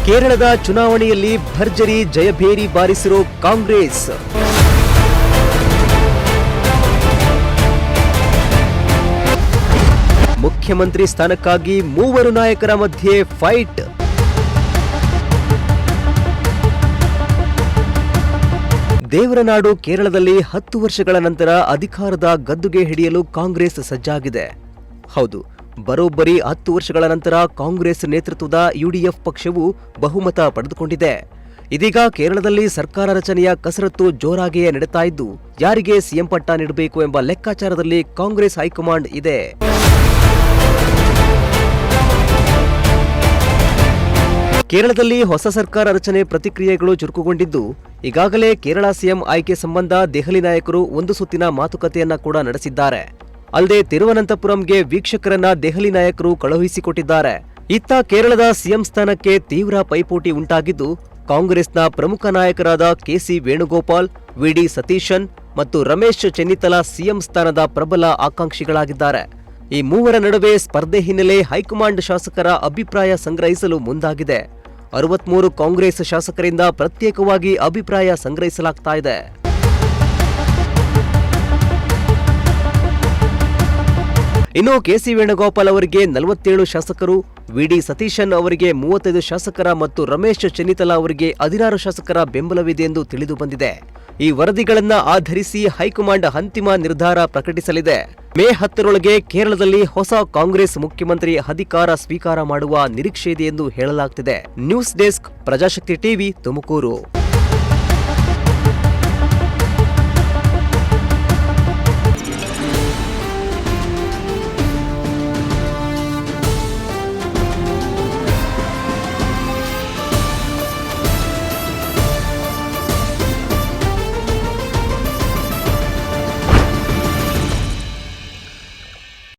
ಕೇರಳದ ಚುನಾವಣೆಯಲ್ಲಿ ಭರ್ಜರಿ ಜಯಭೇರಿ ಬಾರಿಸಿರೋ ಕಾಂಗ್ರೆಸ್. ಮುಖ್ಯಮಂತ್ರಿ ಸ್ಥಾನಕ್ಕಾಗಿ ಮೂವರು ನಾಯಕರ ಮಧ್ಯೆ ಫೈಟ್. ದೇವರನಾಡು ಕೇರಳದಲ್ಲಿ 10 ವರ್ಷಗಳ ನಂತರ ಅಧಿಕಾರದ ಗದ್ದುಗೆ ಹಿಡಿಯಲು ಕಾಂಗ್ರೆಸ್ ಸಜ್ಜಾಗಿದೆ. ಹೌದು, ಬರೋಬ್ಬರಿ 10 ವರ್ಷಗಳ ನಂತರ ಕಾಂಗ್ರೆಸ್ ನೇತೃತ್ವದ ಯುಡಿಎಫ್ ಪಕ್ಷವು ಬಹುಮತ ಪಡೆದುಕೊಂಡಿದೆ. ಇದೀಗ ಕೇರಳದಲ್ಲಿ ಸರ್ಕಾರ ರಚನೆಯ ಕಸರತ್ತು ಜೋರಾಗಿಯೇ ನಡೀತಾ ಇದ್ದು, ಯಾರಿಗೆ ಸಿಎಂ ಪಟ್ಟ ನೀಡಬೇಕು ಎಂಬ ಲೆಕ್ಕಾಚಾರದಲ್ಲಿ ಕಾಂಗ್ರೆಸ್ ಹೈಕಮಾಂಡ್ ಇದೆ. ಕೇರಳದಲ್ಲಿ ಹೊಸ ಸರ್ಕಾರ ರಚನೆ ಪ್ರತಿಕ್ರಿಯೆಗಳು ಚುರುಕುಗೊಂಡಿದ್ದು, ಈಗಾಗಲೇ ಕೇರಳ ಸಿಎಂ ಆಯ್ಕೆ ಸಂಬಂಧ ದೆಹಲಿ ನಾಯಕರು ಒಂದು ಸುತ್ತಿನ ಮಾತುಕತೆಯನ್ನ ಕೂಡ ನಡೆಸಿದ್ದಾರೆ. ಅಲ್ಲದೆ ತಿರುವನಂತಪುರಂಗೆ ವೀಕ್ಷಕರನ್ನ ದೆಹಲಿ ನಾಯಕರು ಕಳುಹಿಸಿಕೊಟ್ಟಿದ್ದಾರೆ. ಇತ್ತ ಕೇರಳದ ಸಿಎಂ ಸ್ಥಾನಕ್ಕೆ ತೀವ್ರ ಪೈಪೋಟಿ ಉಂಟಾಗಿದ್ದು, ಕಾಂಗ್ರೆಸ್ನ ಪ್ರಮುಖ ನಾಯಕರಾದ ಕೆಸಿ ವೇಣುಗೋಪಾಲ್, ವಿಡಿ ಸತೀಶನ್ ಮತ್ತು ರಮೇಶ್ ಚೆನ್ನಿತ್ತಲ ಸಿಎಂ ಸ್ಥಾನದ ಪ್ರಬಲ ಆಕಾಂಕ್ಷಿಗಳಾಗಿದ್ದಾರೆ. ಈ ಮೂವರ ನಡುವೆ ಸ್ಪರ್ಧೆ ಹಿನ್ನೆಲೆ ಹೈಕಮಾಂಡ್ ಶಾಸಕರ ಅಭಿಪ್ರಾಯ ಸಂಗ್ರಹಿಸಲು ಮುಂದಾಗಿದೆ. 63 ಕಾಂಗ್ರೆಸ್ ಶಾಸಕರಿಂದ ಪ್ರತ್ಯೇಕವಾಗಿ ಅಭಿಪ್ರಾಯ ಸಂಗ್ರಹಿಸಲಾಗ್ತಾ ಇದೆ. ಇನ್ನು ಕೆಸಿ ವೇಣುಗೋಪಾಲ್ ಅವರಿಗೆ 47 ಶಾಸಕರು, ವಿಡಿ ಸತೀಶನ್ ಅವರಿಗೆ 35 ಶಾಸಕರ ಮತ್ತು ರಮೇಶ್ ಚೆನ್ನಿತ್ತಲ ಅವರಿಗೆ 16 ಶಾಸಕರ ಬೆಂಬಲವಿದೆ ಎಂದು ತಿಳಿದು ಬಂದಿದೆ. ಈ ವರದಿಗಳನ್ನ ಆಧರಿಸಿ ಹೈಕಮಾಂಡ್ ಅಂತಿಮ ನಿರ್ಧಾರ ಪ್ರಕಟಿಸಲಿದೆ. ಮೇ 10ರೊಳಗೆ ಕೇರಳದಲ್ಲಿ ಹೊಸ ಕಾಂಗ್ರೆಸ್ ಮುಖ್ಯಮಂತ್ರಿ ಅಧಿಕಾರ ಸ್ವೀಕಾರ ಮಾಡುವ ನಿರೀಕ್ಷೆ ಇದೆ ಎಂದು ಹೇಳಲಾಗುತ್ತಿದೆ. News desk, Prajashakti TV, Tumakuru.